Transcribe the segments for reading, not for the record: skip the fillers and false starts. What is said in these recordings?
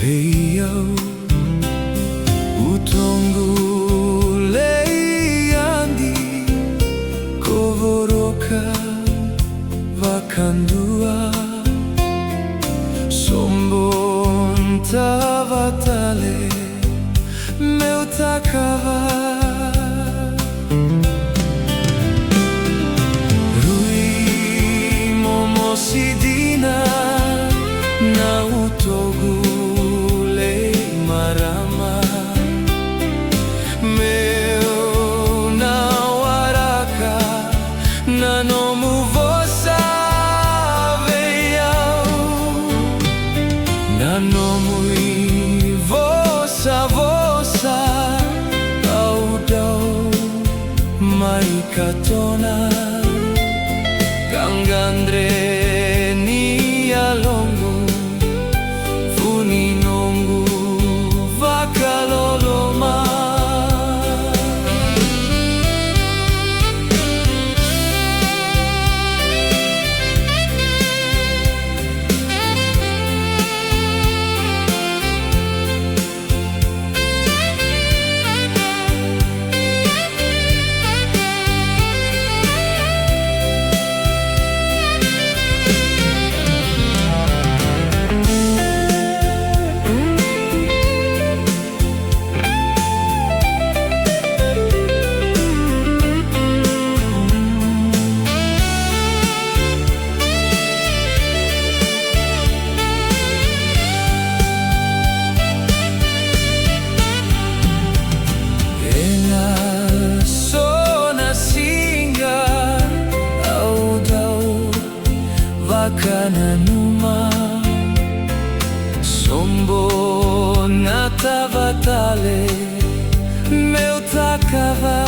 Heyo utongule yandi kovoroka vakandua sombonta vatale meutakava rui momosidina na utogule marama meu na waraka na nomu vosa veiau na nomu vosa audau mai katona gangandre ni alongo Funinongu vakaloloma Kananuma sombo nata vatale meu takava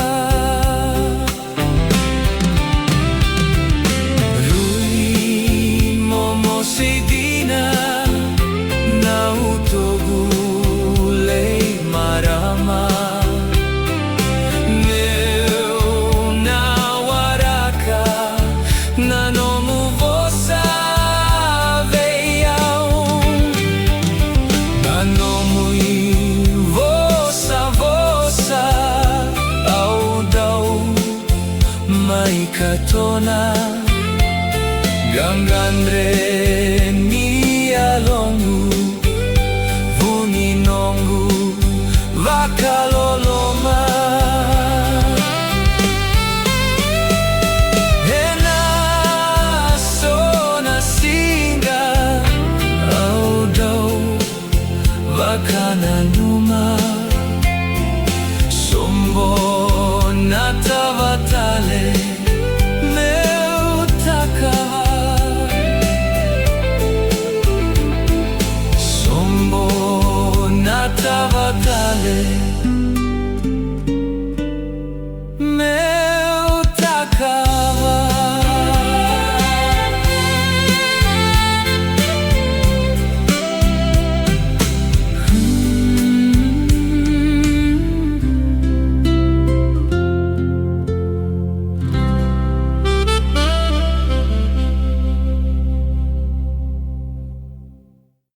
rui momosidina na utogule marama meu na waraka na nomu vosa mai katona gangandre ni alongu Funinongu vakaloloma ena sona singa audau vakananu